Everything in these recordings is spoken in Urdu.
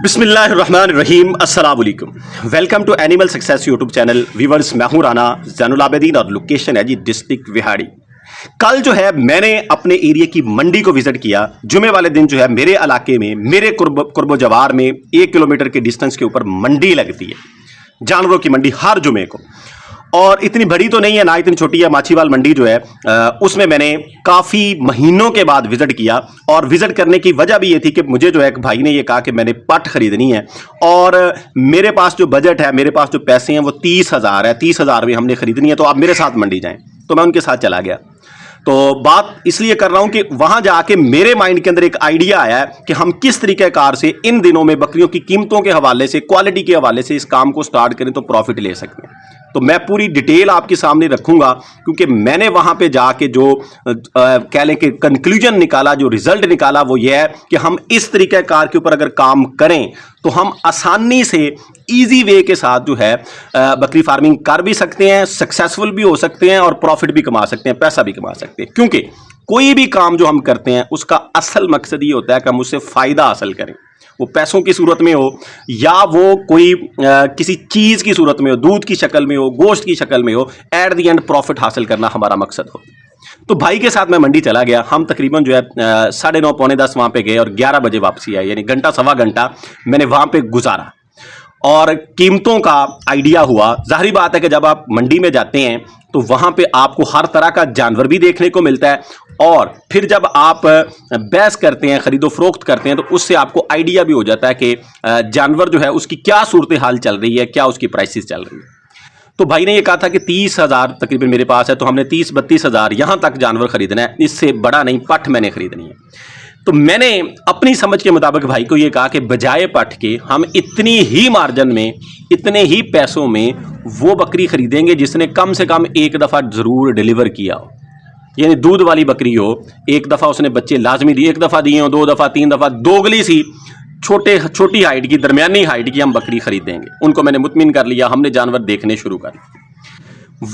بسم اللہ الرحمن الرحیم، السلام علیکم، welcome to animal success YouTube channel viewers. میں ہوں رانا زین العابدین اور لوکیشن ہے جی ڈسٹرکٹ وہاڑی۔ کل جو ہے میں نے اپنے ایریا کی منڈی کو وزٹ کیا۔ جمعے والے دن جو ہے میرے علاقے میں میرے قرب و جوار میں 1 کلومیٹر کے ڈسٹنس کے اوپر منڈی لگتی ہے، جانوروں کی منڈی ہر جمعے کو، اور اتنی بڑی تو نہیں ہے نہ اتنی چھوٹی ہے۔ ماچھی وال منڈی جو ہے اس میں نے کافی مہینوں کے بعد وزٹ کیا، اور وزٹ کرنے کی وجہ بھی یہ تھی کہ مجھے جو ہے ایک بھائی نے یہ کہا کہ میں نے پٹ خریدنی ہے، اور میرے پاس جو بجٹ ہے، میرے پاس جو پیسے ہیں وہ 30,000 ہے، 30,000 میں ہم نے خریدنی ہے، تو آپ میرے ساتھ منڈی جائیں۔ تو میں ان کے ساتھ چلا گیا۔ تو بات اس لیے کر رہا ہوں کہ وہاں جا کے میرے مائنڈ کے اندر ایک آئیڈیا آیا ہے کہ ہم کس طریقہ کار سے ان دنوں میں بکریوں کی قیمتوں کے حوالے سے، کوالٹی کے حوالے سے اس کام کو سٹارٹ کریں تو پروفٹ لے سکتے ہیں۔ تو میں پوری ڈیٹیل آپ کے سامنے رکھوں گا، کیونکہ میں نے وہاں پہ جا کے جو کہہ لیں کہ کنکلوژن نکالا، جو رزلٹ نکالا، وہ یہ ہے کہ ہم اس طریقہ کار کے اوپر اگر کام کریں تو ہم آسانی سے ایزی وے کے ساتھ جو ہے بکری فارمنگ کر بھی سکتے ہیں، سکسیسفل بھی ہو سکتے ہیں، اور پروفٹ بھی کما سکتے ہیں، پیسہ بھی کما سکتے ہیں۔ کیونکہ کوئی بھی کام جو ہم کرتے ہیں اس کا اصل مقصد یہ ہوتا ہے کہ ہم اس سے فائدہ حاصل کریں، وہ پیسوں کی صورت میں ہو یا وہ کوئی کسی چیز کی صورت میں ہو، دودھ کی شکل میں ہو، گوشت کی شکل میں ہو، ایٹ دی اینڈ پروفٹ حاصل کرنا ہمارا مقصد ہو۔ تو بھائی کے ساتھ میں منڈی چلا گیا۔ ہم تقریباً جو ہے 9:30 پونے 10 وہاں پہ گئے اور 11 بجے واپسی آئے، یعنی گھنٹہ سوا گھنٹہ میں نے وہاں پہ گزارا، اور قیمتوں کا آئیڈیا ہوا۔ ظاہری بات ہے کہ جب آپ منڈی میں جاتے ہیں تو وہاں پہ آپ کو ہر طرح کا جانور بھی دیکھنے کو ملتا ہے، اور پھر جب آپ بحث کرتے ہیں، خرید و فروخت کرتے ہیں، تو اس سے آپ کو آئیڈیا بھی ہو جاتا ہے کہ جانور جو ہے اس کی کیا صورتحال چل رہی ہے، کیا اس کی پرائسز چل رہی ہے۔ تو بھائی نے یہ کہا تھا کہ 30,000 تقریباً میرے پاس ہے، تو ہم نے 30-32,000 یہاں تک جانور خریدنا ہے، اس سے بڑا نہیں، پٹ میں نے خریدنی ہے۔ تو میں نے اپنی سمجھ کے مطابق بھائی کو یہ کہا کہ بجائے پٹ کے ہم اتنی ہی مارجن میں، اتنے ہی پیسوں میں وہ بکری خریدیں گے جس نے کم سے کم ایک دفعہ ضرور ڈیلیور کیا ہو، یعنی دودھ والی بکری ہو، ایک دفعہ اس نے بچے لازمی دیے، ایک دفعہ دیے ہوں، 2 دفعہ 3 دفعہ، دوگلی سی چھوٹی ہائٹ کی، درمیانی ہائٹ کی ہم بکری خریدیں گے۔ ان کو میں نے مطمئن کر لیا، ہم نے جانور دیکھنے شروع کر لیے۔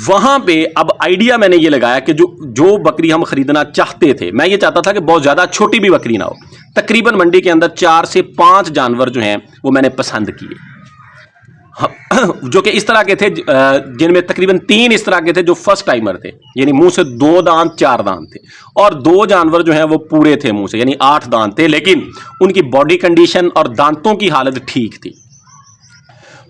وہاں پہ اب آئیڈیا میں نے یہ لگایا کہ جو بکری ہم خریدنا چاہتے تھے، میں یہ چاہتا تھا کہ بہت زیادہ چھوٹی بھی بکری نہ ہو۔ تقریباً منڈی کے اندر 4 سے 5 جانور جو ہیں وہ میں نے پسند کیے، جو کہ اس طرح کے تھے، جن میں تقریباً 3 اس طرح کے تھے جو فرسٹ ٹائمر تھے، یعنی منہ سے 2 دانت 4 دانت تھے، اور 2 جانور جو ہیں وہ پورے تھے منہ سے، یعنی 8 دانت تھے، لیکن ان کی باڈی کنڈیشن اور دانتوں کی حالت ٹھیک تھی۔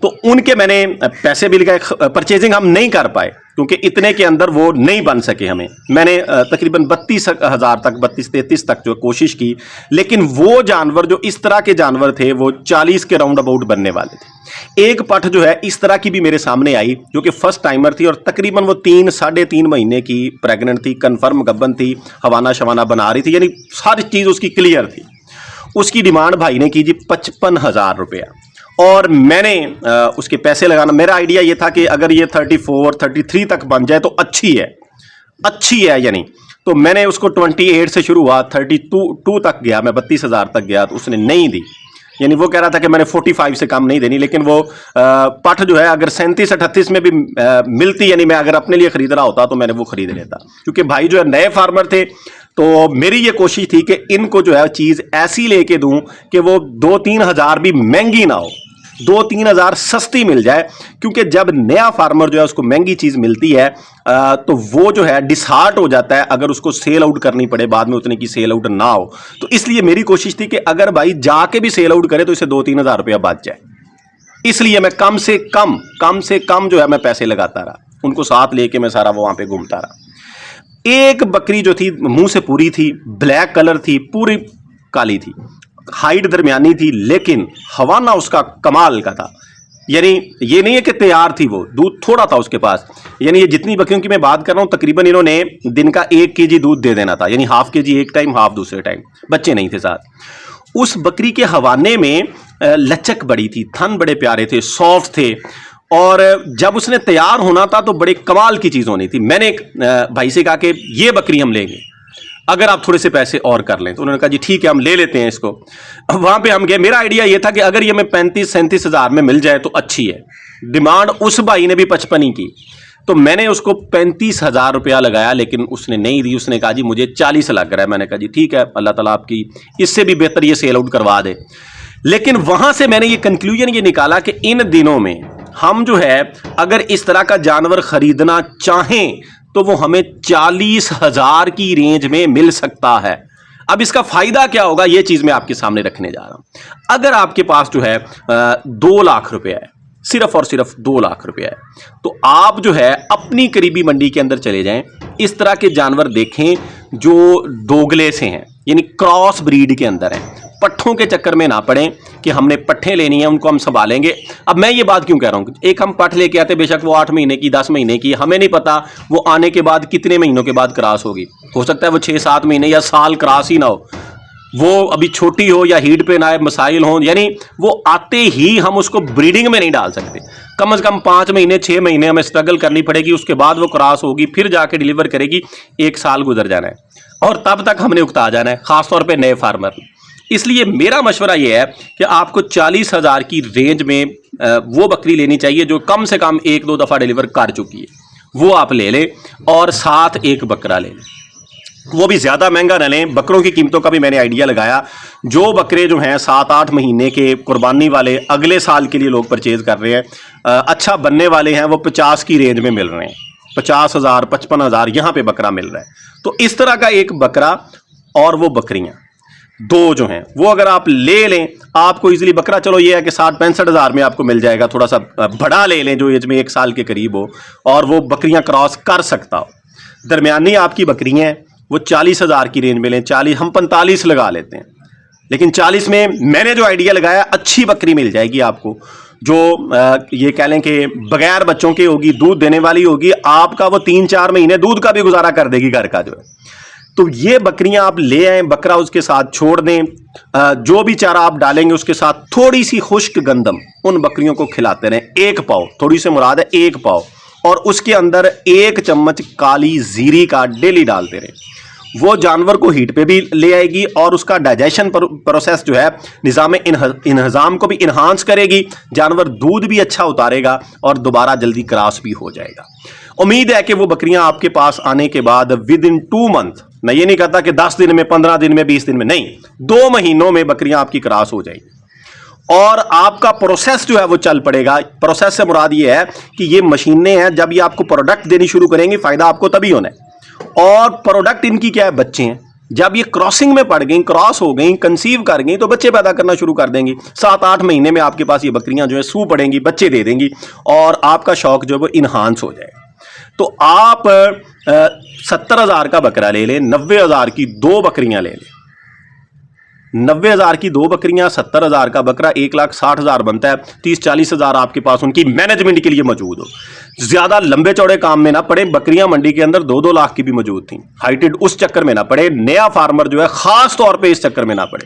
تو ان کے میں نے پیسے بھی لگائے، پرچیزنگ ہم نہیں کر پائے کیونکہ اتنے کے اندر وہ نہیں بن سکے ہمیں۔ میں نے تقریباً 32,000 تک، 32-33 تک جو کوشش کی، لیکن وہ جانور جو اس طرح کے جانور تھے وہ 40 کے راؤنڈ اباؤٹ بننے والے تھے۔ ایک پٹ جو ہے اس طرح کی بھی میرے سامنے آئی جو کہ فرسٹ ٹائمر تھی، اور تقریباً وہ 3-3.5 مہینے کی پریگننٹ تھی، کنفرم گبن تھی، ہوانہ شوانہ بنا رہی تھی، یعنی ہر چیز اس کی کلیئر تھی۔ اس کی ڈیمانڈ بھائی نے کی جی 55,000 روپیہ، اور میں نے اس کے پیسے لگانا، میرا آئیڈیا یہ تھا کہ اگر یہ 34-33 تک بن جائے تو اچھی ہے یعنی۔ تو میں نے اس کو 28 سے شروع ہوا، 32 تک گیا، میں 32,000 تک گیا، تو اس نے نہیں دی، یعنی وہ کہہ رہا تھا کہ میں نے 45 سے کم نہیں دینی، لیکن وہ پٹ جو ہے اگر 37-38 میں بھی ملتی، یعنی میں اگر اپنے لیے خرید رہا ہوتا تو میں نے وہ خرید لیتا، کیونکہ بھائی جو ہے نئے فارمر تھے، تو میری یہ کوشش تھی کہ ان کو جو ہے چیز ایسی لے کے دوں کہ وہ 2-3 ہزار بھی مہنگی نہ ہو، 2-3 ہزار سستی مل جائے، کیونکہ جب نیا فارمر جو ہے اس کو مہنگی چیز ملتی ہے تو وہ جو ہے ڈس ہارٹ ہو جاتا ہے اگر اس کو سیل آؤٹ کرنی پڑے، بعد میں اتنے کی سیل آؤٹ نہ ہو۔ تو اس لیے میری کوشش تھی کہ اگر بھائی جا کے بھی سیل آؤٹ کرے تو اسے 2-3 ہزار روپیہ بچ جائے، اس لیے میں کم سے کم جو ہے میں پیسے لگاتا رہا، ان کو ساتھ لے کے میں سارا وہاں پہ گھومتا رہا۔ ایک بکری جو تھی منہ سے پوری تھی، بلیک کلر تھی، پوری کالی تھی، ہائٹ درمیانی تھی، لیکن ہوانہ اس کا کمال کا تھا، یعنی یہ نہیں ہے کہ تیار تھی، وہ دودھ تھوڑا تھا اس کے پاس، یعنی یہ جتنی بکریوں کی میں بات کر رہا ہوں تقریباً انہوں نے دن کا 1 kg دودھ دے دینا تھا، یعنی ½ kg ایک ٹائم، ½ دوسرے ٹائم، بچے نہیں تھے ساتھ۔ اس بکری کے حوانے میں لچک بڑی تھی، تھن بڑے پیارے تھے، سافٹ تھے، اور جب اس نے تیار ہونا تھا تو بڑے کمال کی چیز ہونی تھی۔ میں نے ایک بھائی سے کہا کہ یہ بکری ہم لیں گے اگر آپ تھوڑے سے پیسے اور کر لیں، تو انہوں نے کہا جی ٹھیک ہے ہم لے لیتے ہیں اس کو۔ وہاں پہ ہم گئے، میرا آئیڈیا یہ تھا کہ اگر یہ ہمیں 35-37 ہزار میں مل جائے تو اچھی ہے، ڈیمانڈ اس بھائی نے بھی 55 ہی کی، تو میں نے اس کو 35,000 روپیہ لگایا، لیکن اس نے نہیں دی، اس نے کہا جی مجھے 40 لگ رہا ہے۔ میں نے کہا جی ٹھیک ہے، اللہ تعالیٰ آپ کی اس سے بھی بہتر یہ سیل آؤٹ کروا دے۔ لیکن وہاں سے میں نے یہ کنکلوژن یہ نکالا کہ ان دنوں میں ہم جو ہے اگر اس طرح کا جانور خریدنا چاہیں تو وہ ہمیں 40,000 کی رینج میں مل سکتا ہے. اب اس کا فائدہ کیا ہوگا یہ چیز میں آپ کے سامنے رکھنے جا رہا ہوں. اگر آپ کے پاس جو ہے 2 لاکھ روپے ہے, صرف اور صرف 2 لاکھ روپے ہے, تو آپ جو ہے اپنی قریبی منڈی کے اندر چلے جائیں, اس طرح کے جانور دیکھیں جو دوگلے سے ہیں, یعنی کراس بریڈ کے اندر ہیں. پٹھوں کے چکر میں نہ پڑیں کہ ہم نے پٹھیں لینی ہیں, ان کو ہم سنبھالیں گے. اب میں یہ بات کیوں کہہ رہا ہوں, ایک ہم پٹھ لے کے آتے, بے شک وہ 8 مہینے کی 10 مہینے کی, ہمیں نہیں پتا وہ آنے کے بعد کتنے مہینوں کے بعد کراس ہوگی. ہو سکتا ہے وہ 6-7 مہینے یا سال کراس ہی نہ ہو, وہ ابھی چھوٹی ہو یا ہیٹ پہ نہ آئے, مسائل ہوں, یعنی وہ آتے ہی ہم اس کو بریڈنگ میں نہیں ڈال سکتے. کم از کم 5 مہینے 6 مہینے ہمیں اسٹرگل کرنی پڑے گی, اس کے بعد وہ کراس ہوگی, پھر جا کے ڈیلیور کرے گی. 1 سال گزر جانا ہے اور تب تک ہم نے اکتا جانا ہے, خاص طور پہ نئے فارمر. اس لیے میرا مشورہ یہ ہے کہ آپ کو 40,000 کی رینج میں وہ بکری لینی چاہیے جو کم سے کم 1-2 دفعہ ڈیلیور کر چکی ہے, وہ آپ لے لیں, اور ساتھ ایک بکرا لے لیں. وہ بھی زیادہ مہنگا نہ لیں. بکروں کی قیمتوں کا بھی میں نے آئیڈیا لگایا. جو بکرے جو ہیں 7-8 مہینے کے قربانی والے اگلے سال کے لیے لوگ پرچیز کر رہے ہیں, اچھا بننے والے ہیں, وہ 50 کی رینج میں مل رہے ہیں. 50,000 55,000 یہاں پہ بکرا مل رہا ہے. تو اس طرح کا ایک بکرا اور وہ بکریاں 2 جو ہیں وہ اگر آپ لے لیں, آپ کو ایزیلی بکرا چلو یہ ہے کہ 60-65,000 میں آپ کو مل جائے گا. تھوڑا سا بڑا لے لیں جو ایج میں 1 سال کے قریب ہو اور وہ بکریاں کراس کر سکتا ہو. درمیانی آپ کی بکریاں ہیں وہ 40,000 کی رینج میں لیں. 40 ہم 45 لگا لیتے ہیں, لیکن 40 میں میں نے جو آئیڈیا لگایا, اچھی بکری مل جائے گی آپ کو جو یہ کہہ لیں کہ بغیر بچوں کے ہوگی, دودھ دینے والی ہوگی, آپ کا وہ 3-4 مہینے دودھ کا بھی گزارا کر دے گی گھر کا جو ہے. تو یہ بکریاں آپ لے آئیں, بکرا اس کے ساتھ چھوڑ دیں, جو بھی چارہ آپ ڈالیں گے اس کے ساتھ تھوڑی سی خشک گندم ان بکریوں کو کھلاتے رہیں. 1 پاؤ, تھوڑی سے مراد ہے 1 پاؤ, اور اس کے اندر 1 چمچ کالی زیری کا ڈیلی ڈالتے رہیں. وہ جانور کو ہیٹ پہ بھی لے آئے گی اور اس کا ڈائجیشن پروسیس جو ہے نظام انہضام کو بھی انہانس کرے گی. جانور دودھ بھی اچھا اتارے گا اور دوبارہ جلدی کراس بھی ہو جائے گا. امید ہے کہ وہ بکریاں آپ کے پاس آنے کے بعد ودن 2 منتھ, میں یہ نہیں کہتا کہ 10 دن میں 15 دن میں 20 دن میں, نہیں, 2 مہینوں میں بکریاں آپ کی کراس ہو جائیں گی. اور آپ کا پروسیس جو ہے وہ چل پڑے گا. پروسیس سے مراد یہ ہے کہ یہ مشینیں ہیں, جب یہ آپ کو پروڈکٹ دینی شروع کریں گی فائدہ آپ کو تبھی ہونا ہے. اور پروڈکٹ ان کی کیا ہے, بچے ہیں. جب یہ کراسنگ میں پڑ گئیں, کراس ہو گئیں, کنسیو کر گئیں, تو بچے پیدا کرنا شروع کر دیں گی. 7-8 مہینے میں آپ کے پاس یہ بکریاں جو ہے سو پڑیں گی, بچے دے دیں گی, اور آپ کا شوق جو ہے وہ انہانس ہو جائے گا. تو آپ 70,000 کا بکرا لے لیں, 90,000 کی 2 بکریاں لے لیں. 90,000 کی 2 بکریاں, 70,000 کا بکرا, 1,60,000 بنتا ہے. 30-40,000 آپ کے پاس ان کی مینجمنٹ کے لیے موجود ہو. زیادہ لمبے چوڑے کام میں نہ پڑے. بکریاں منڈی کے اندر 2-2 لاکھ کی بھی موجود تھیں. ہائٹڈ اس چکر میں نہ پڑے. نیا فارمر جو ہے خاص طور پہ اس چکر میں نہ پڑے.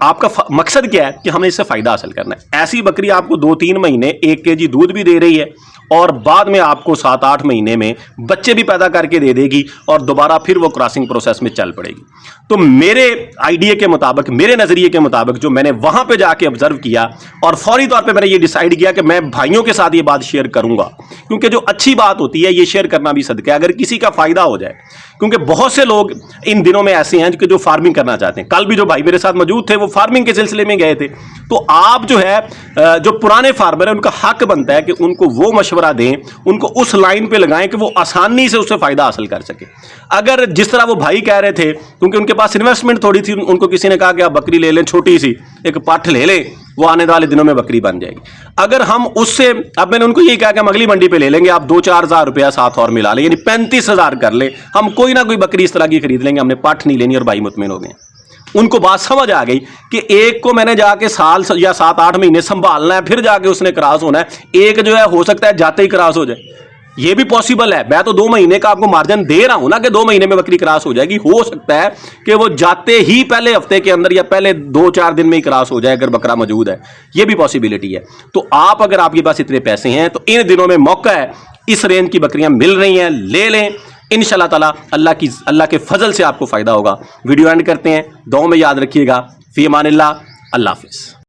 آپ کا مقصد کیا ہے کہ ہمیں اس سے فائدہ حاصل کرنا ہے. ایسی بکری آپ کو 2-3 مہینے 1 kg دودھ بھی دے رہی ہے, اور بعد میں آپ کو 7-8 مہینے میں بچے بھی پیدا کر کے دے دے گی, اور دوبارہ پھر وہ کراسنگ پروسیس میں چل پڑے گی. تو میرے آئیڈیا کے مطابق, میرے نظریے کے مطابق, جو میں نے وہاں پہ جا کے آبزرو کیا, اور فوری طور پہ میں نے یہ ڈیسائیڈ کیا کہ میں بھائیوں کے ساتھ یہ بات شیئر کروں گا, کیونکہ جو اچھی بات ہوتی ہے یہ شیئر کرنا بھی صدقہ ہے اگر کسی کا فائدہ ہو جائے. کیونکہ بہت سے لوگ ان دنوں میں ایسے ہیں کہ جو فارمنگ کرنا چاہتے ہیں. کل بھی جو بھائی میرے ساتھ موجود تھے وہ فارمنگ کے سلسلے میں گئے تھے. تو آپ جو ہے جو پرانے فارمر ہیں ان کا حق بنتا ہے کہ ان کو وہ مشورہ دیں, ان کو اس لائن پہ لگائیں کہ وہ آسانی سے اس سے فائدہ حاصل کر سکے. اگر جس طرح وہ بھائی کہہ رہے تھے, کیونکہ ان کے پاس انویسٹمنٹ تھوڑی تھی, ان کو کسی نے کہا کہ آپ بکری لے لیں, چھوٹی سی ایک پٹھ لے لیں, وہ آنے والے دنوں میں بکری بن جائے گی. اگر ہم اس سے, اب میں نے ان کو یہ کہا کہ ہم اگلی منڈی پہ لے لیں گے, آپ 2-4 ہزار روپیہ ساتھ اور ملا لیں, یعنی 35,000 کر لیں. ہم کوئی نہ کوئی بکری اس طرح کی خرید لیں گے, ہم نے پٹھ نہیں لینی, اور بھائی مطمئن ہو گئے. ان کو بات سمجھ آ گئی کہ ایک کو میں نے جا کے سال یا 7-8 مہینے سنبھالنا ہے, پھر جا کے اس نے کراس ہونا ہے. ایک جو ہے ہو سکتا ہے جاتے ہی کراس ہو جائے, یہ بھی پاسبل ہے. میں تو 2 مہینے کا آپ کو مارجن دے رہا ہوں نا کہ 2 مہینے میں بکری کراس ہو جائے گی. ہو سکتا ہے کہ وہ جاتے ہی پہلے ہفتے کے اندر یا پہلے 2-4 دن میں ہی کراس ہو جائے اگر بکرا موجود ہے. یہ بھی پاسبلٹی ہے. تو آپ اگر آپ کے پاس اتنے پیسے ہیں تو ان دنوں میں موقع ہے, اس رینج کی بکریاں مل رہی ہیں, لے لیں. انشاءاللہ تعالی اللہ کے فضل سے آپ کو فائدہ ہوگا. ویڈیو اینڈ کرتے ہیں. دعاؤں میں یاد رکھیے گا. فی امان اللہ. اللہ حافظ.